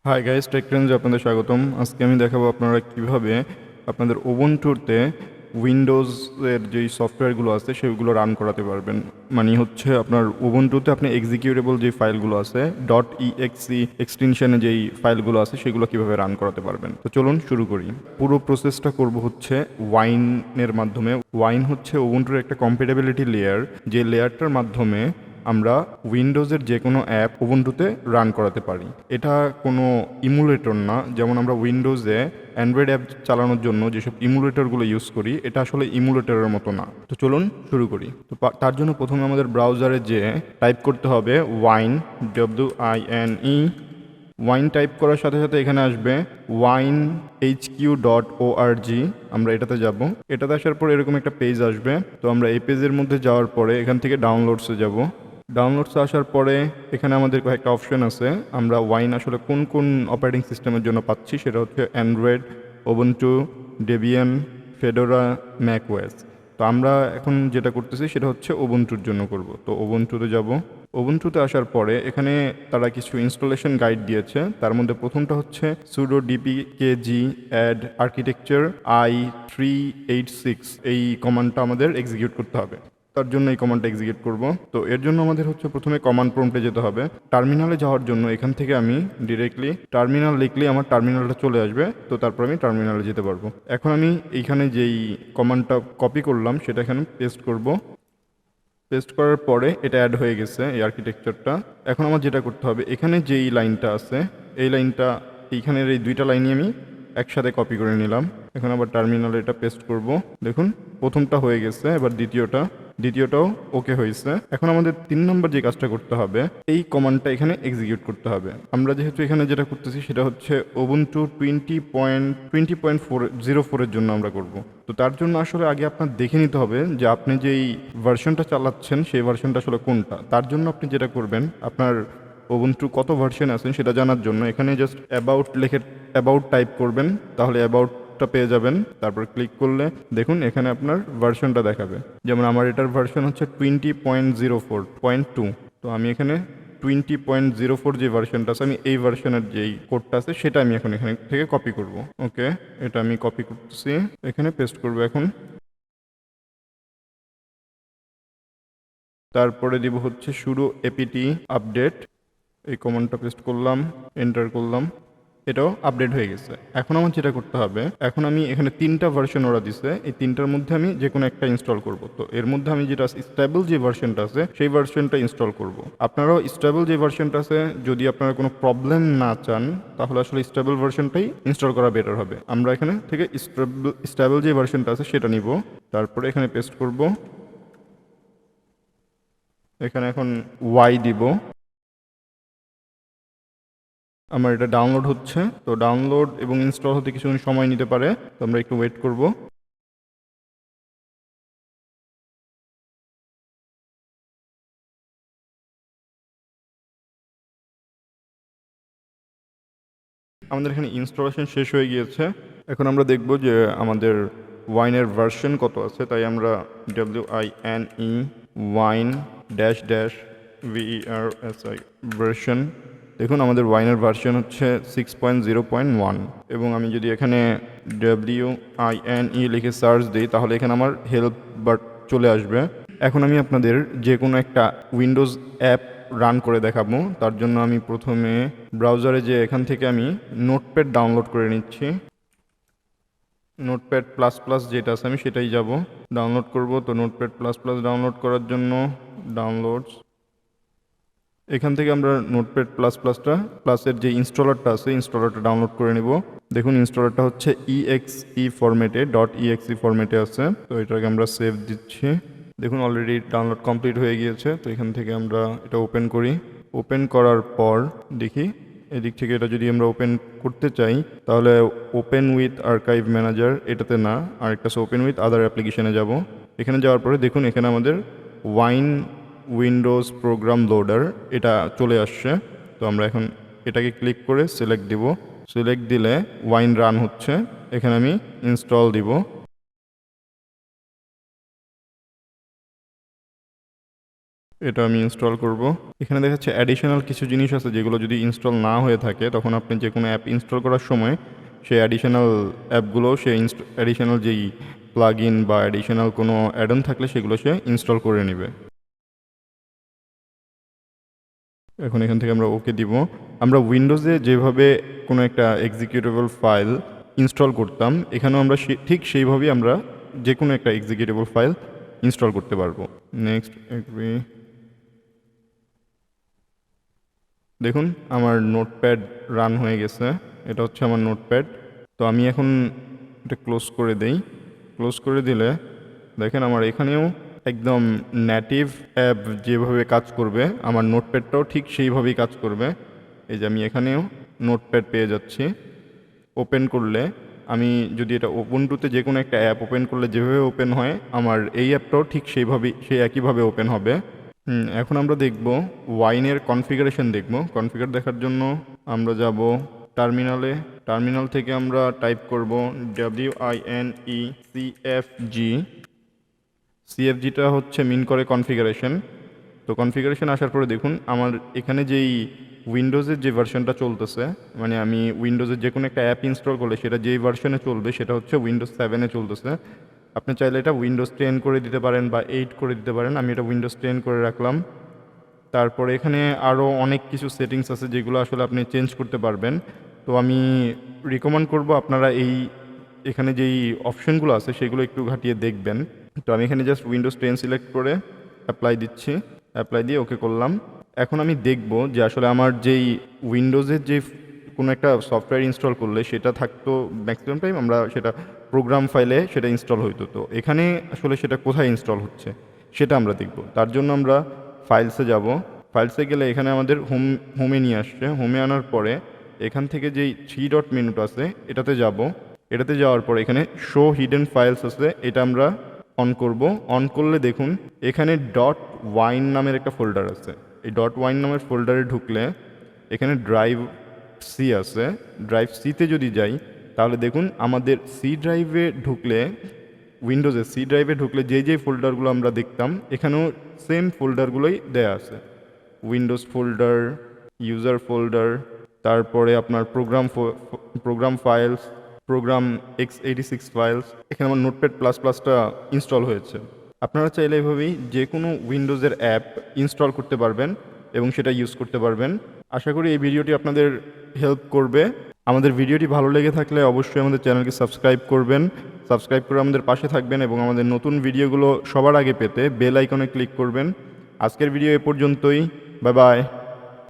Hi guys, take ট্রেন্ডে আপনাদের স্বাগতম। আজকে আমি দেখাবো আপনারা কিভাবে আপনাদের উবুন্টুতে উইন্ডোজের যেই সফটওয়্যারগুলো আছে সেগুলো রান করাতে পারবেন। মানে হচ্ছে আপনার উবুন্টুতে আপনি এক্সিকিউটেবল যে ফাইলগুলো আছে .exe এক্সটেনশনে যেই ফাইলগুলো আছে সেগুলো কিভাবে রান করাতে পারবেন। তো চলুন শুরু করি। পুরো প্রসেসটা করব হচ্ছে ওয়াইনের মাধ্যমে। ওয়াইন হচ্ছে উবুন্টুর একটা কম্প্যাটিবিলিটি লেয়ার, যে লেয়ারটার মাধ্যমে আমরা উইন্ডোজের যে কোনো অ্যাপ উবুন্টুতে রান করাতে পারি। এটা কোনো ইমুলেটর না, যেমন আমরা উইন্ডোজে অ্যান্ড্রয়েড অ্যাপ চালানোর জন্য যেসব ইমুলেটরগুলো ইউজ করি, এটা আসলে ইমুলেটরের মতো না। তো চলুন শুরু করি। তো তার জন্য প্রথমে আমাদের ব্রাউজারে যে টাইপ করতে হবে ওয়াইন, WINE। ওয়াইন টাইপ করার সাথে সাথে এখানে আসবে winehq.org। আমরা এটাতে যাব। এটাতে আসার পর এরকম একটা পেজ আসবে। তো আমরা এই পেজের মধ্যে যাওয়ার পরে এখান থেকে ডাউনলোডসে যাব। ডাউনলোডসে আসার পরে এখানে আমাদের কয়েকটা অপশন আছে। আমরা ওয়াইন আসলে কোন কোন অপারেটিং সিস্টেমের জন্য পাচ্ছি সেটা হচ্ছে Android, Ubuntu, Debian, Fedora, macOS. তো আমরা এখন যেটা করতেছি সেটা হচ্ছে উবুন্টুর জন্য করব। তো উবুন্টুতে যাব। উবুন্টুতে আসার পরে এখানে তারা কিছু ইনস্টলেশন গাইড দিয়েছে। তার মধ্যে প্রথমটা হচ্ছে sudo dpkg add architecture i386। এই কমান্ডটা আমাদের এক্সিকিউট করতে হবে। তার জন্য এই কমান্ডটা এক্সিকিউট করব। তো এর জন্য আমাদের হচ্ছে প্রথমে কমান্ড প্রম্পটে যেতে হবে। টার্মিনালে যাওয়ার জন্য এখান থেকে আমি ডিরেক্টলি টার্মিনাল লিখলেই আমার টার্মিনালটা চলে আসবে। তো তারপর আমি টার্মিনালে যেতে পারবো। এখন আমি এইখানে যেই কমান্ডটা কপি করলাম সেটা এখানে পেস্ট করব। পেস্ট করার পরে এটা অ্যাড হয়ে গেছে এই আর্কিটেকচারটা। এখন আমার যেটা করতে হবে, এখানে যেই লাইনটা আছে এই লাইনটা, এইখানের এই দুইটা লাইনই আমি একসাথে কপি করে নিলাম। এখন আবার টার্মিনালে এটা পেস্ট করব। দেখুন প্রথমটা হয়ে গেছে, এবার দ্বিতীয়টাও ওকে হয়েছে। এখন আমাদের 3 নম্বর যে কাজটা করতে হবে, এই কমান্ডটা এখানে এক্সিকিউট করতে হবে। আমরা যেহেতু এখানে যেটা করতেছি সেটা হচ্ছে উবুন্টু 20.04 এর জন্য আমরা করব। তো তার জন্য আসলে আগে আপনার দেখে নিতে হবে যে আপনি যেই ভার্সনটা চালাচ্ছেন সেই ভার্সনটা আসলে কোনটা। তার জন্য আপনি যেটা করবেন, আপনার উবুন্টু কত ভার্সন আছেন সেটা জানার জন্য এখানে জাস্ট অ্যাবাউট টাইপ করবেন, তাহলে অ্যাবাউটটা পেয়ে যাবেন। তারপর ক্লিক করলে দেখুন এখানে আপনার ভার্সনটা দেখাবে। যেমন আমার এটার ভার্সন হচ্ছে 20.04.2। তো আমি এখানে 20.04 যে ভার্সনটা আছে, আমি এই ভার্সনের যেই কোডটা আছে সেটা আমি এখন এখানে থেকে কপি করব। ওকে, এটা আমি কপি করতেছি, এখানে পেস্ট করব। এখন তারপরে দিব হচ্ছে sudo apt আপডেট। এই কমান্ডটা পেস্ট করলাম, এন্টার করলাম, এটাও আপডেট হয়ে গেছে। এখন আমার যেটা করতে হবে, এখন আমি এখানে 3টা ভার্সন ওরা দিছে, এই 3টার মধ্যে আমি যে কোনো একটা ইনস্টল করব। তো এর মধ্যে আমি যেটা স্টেবল যে ভার্সনটা আছে সেই ভার্সনটা ইনস্টল করব। আপনারাও স্টেবল যে ভার্সনটা আছে, যদি আপনারা কোনো প্রবলেম না চান তাহলে আসলে স্টেবল ভার্সনটাই ইনস্টল করা বেটার হবে। আমরা এখানে থেকে স্টেবল যে ভার্সনটা আছে সেটা নিব। তারপরে এখানে পেস্ট করব। এখানে এখন ওয়াই দিব। আমার এটা ডাউনলোড হচ্ছে। তো ডাউনলোড এবং ইনস্টল হতে কিছুক্ষণ সময় নিতে পারে, তো আমরা একটু ওয়েট করব। আমাদের এখানে ইনস্টলেশন শেষ হয়ে গিয়েছে। এখন আমরা দেখব যে আমাদের ওয়াইনের ভার্সন কত আছে। তাই আমরা WINE wine dash dash VERSI version, দেখুন আমাদের ওয়াইনের ভার্সন হচ্ছে 6.0.1। এবং আমি যদি এখানে WINE লিখে সার্চ দিই তাহলে এখানে আমার হেল্প বাট চলে আসবে। এখন আমি আপনাদের যে কোনো একটা উইন্ডোজ অ্যাপ রান করে দেখাবো। তার জন্য আমি প্রথমে ব্রাউজারে যে এখান থেকে আমি নোটপ্যাড ডাউনলোড করে নিচ্ছি। নোটপ্যাড প্লাস প্লাস যেটা আছে আমি সেটাই যাব, ডাউনলোড করব। তো নোটপ্যাড প্লাস প্লাস ডাউনলোড করার জন্য ডাউনলোডস, এখান থেকে আমরা নোটপ্যাড প্লাস প্লাসের যে ইনস্টলারটা আছে ইনস্টলারটা ডাউনলোড করে নিব। দেখুন ইনস্টলারটা হচ্ছে .exe ফরম্যাটে আছে। তো এটাকে আমরা সেভ দিচ্ছি। দেখুন অলরেডি ডাউনলোড কমপ্লিট হয়ে গিয়েছে। তো এখান থেকে আমরা এটা ওপেন করি। ওপেন করার পর দেখি এদিক থেকে এটা যদি আমরা ওপেন করতে চাই তাহলে ওপেন উইথ আর্কাইভ ম্যানেজার এটাতে না, আরেকটা ওপেন উইথ আদার অ্যাপ্লিকেশনে যাব। এখানে যাওয়ার পরে দেখুন এখানে আমাদের ওয়াইন উইন্ডোজ প্রোগ্রাম লোডার এটা চলে আসছে। তো আমরা এখন এটাকে ক্লিক করে সিলেক্ট দিব। সিলেক্ট দিলে ওয়াইন রান হচ্ছে। এখানে আমি ইনস্টল দিব। এটা আমি ইনস্টল করব। এখানে দেখাচ্ছে অ্যাডিশনাল কিছু জিনিস আছে যেগুলো যদি ইনস্টল না হয়ে থাকে তখন আপনি যে কোনো অ্যাপ ইনস্টল করার সময় সেই অ্যাডিশনাল অ্যাপগুলো সে অ্যাডিশনাল যেই প্লাগ ইন বা অ্যাডিশনাল কোনো অ্যাড অন থাকলে সেগুলো সে ইনস্টল করে নেবে। এখন এখান থেকে আমরা ওকে দিব। আমরা উইন্ডোজে যেভাবে কোনো একটা এক্সিকিউটেবল ফাইল ইনস্টল করতাম এখানেও আমরা ঠিক সেইভাবেই আমরা যে কোনো একটা এক্সিকিউটেবল ফাইল ইনস্টল করতে পারবো। Next agree. দেখুন আমার নোটপ্যাড রান হয়ে গেছে। এটা হচ্ছে আমার নোটপ্যাড। তো আমি এখন এটা ক্লোজ করে দেই। ক্লোজ করে দিলে দেখেন আমার এখানেও একদম নেটিভ অ্যাপ যেভাবে কাজ করবে আমার নোটপ্যাডটাও ঠিক সেইভাবেই কাজ করবে। এই যে আমি এখানেও নোটপ্যাড পেয়ে যাচ্ছি। ওপেন করলে আমি যদি এটা উবুন্টুতে যে কোনো একটা অ্যাপ ওপেন করলে যেভাবে ওপেন হয় আমার এই অ্যাপটাও ঠিক সেই একইভাবে ওপেন হবে। এখন আমরা দেখব ওয়াইনের কনফিগারেশন দেখব। কনফিগার দেখার জন্য আমরা যাব টার্মিনালে। টার্মিনাল থেকে আমরা টাইপ করব WINECFG। সিএফজিটা হচ্ছে মিন করে কনফিগারেশন। তো কনফিগারেশন আসার পরে দেখুন আমার এখানে যেই উইন্ডোজের যে ভার্সনটা চলতেছে, মানে আমি উইন্ডোজের যে কোনো একটা অ্যাপ ইনস্টল করলে সেটা যেই ভার্সনে চলবে সেটা হচ্ছে উইন্ডোজ 7-এ চলতেছে। আপনি চাইলে এটা উইন্ডোজ 10 করে দিতে পারেন বা 8 করে দিতে পারেন। আমি এটা উইন্ডোজ 10 করে রাখলাম। তারপরে এখানে আরও অনেক কিছু সেটিংস আছে যেগুলো আসলে আপনি চেঞ্জ করতে পারবেন। তো আমি রিকমেন্ড করব আপনারা এখানে যেই অপশনগুলো আছে সেগুলো একটু ঘাটিয়ে দেখবেন। তো আমি এখানে জাস্ট উইন্ডোজ 10 সিলেক্ট করে অ্যাপ্লাই দিচ্ছি। অ্যাপ্লাই দিয়ে ওকে করলাম। এখন আমি দেখব যে আসলে আমার যেই উইন্ডোজের যে কোনো একটা সফটওয়্যার ইনস্টল করলে সেটা থাকতো ম্যাক্সিমাম টাইম আমরা সেটা প্রোগ্রাম ফাইলে সেটা ইনস্টল হইতো। তো এখানে আসলে সেটা কোথায় ইনস্টল হচ্ছে সেটা আমরা দেখব। তার জন্য আমরা ফাইলসে যাব। ফাইলসে গেলে এখানে আমাদের হোমে নিয়ে আসছে। হোমে আনার পরে এখান থেকে যেই 3 ডট মেনুটা আছে এটাতে যাব। এটাতে যাওয়ার পর এখানে শো হিডেন ফাইলস আছে, এটা আমরা অন করব। অন করলে দেখুন এখানে ডট ওয়াইন নামের একটা ফোল্ডার আছে। এই ডট ওয়াইন নামের ফোল্ডারে ঢুকলে এখানে ড্রাইভ সি আছে। ড্রাইভ সিতে যদি যাই তাহলে দেখুন আমাদের সি ড্রাইভে ঢুকলে উইন্ডোজে সি ড্রাইভে ঢুকলে যেই ফোল্ডারগুলো আমরা দেখতাম এখানেও সেম ফোল্ডারগুলোই দেয়া আছে। উইন্ডোজ ফোল্ডার, ইউজার ফোল্ডার, তারপরে আপনার program files, programme x86 files. এখানে আমার নোটপ্যাড প্লাস প্লাসটা ইনস্টল হয়েছে। আপনারা চাইলে এভাবেই যে কোনো উইন্ডোজের অ্যাপ ইনস্টল করতে পারবেন এবং সেটা ইউজ করতে পারবেন। আশা করি এই ভিডিওটি আপনাদের হেল্প করবে। আমাদের ভিডিওটি ভালো লেগে থাকলে অবশ্যই আমাদের চ্যানেলকে সাবস্ক্রাইব করবেন। সাবস্ক্রাইব করে আমাদের পাশে থাকবেন এবং আমাদের নতুন ভিডিওগুলো সবার আগে পেতে বেল আইকনে ক্লিক করবেন। আজকের ভিডিও এ পর্যন্তই। Bye bye.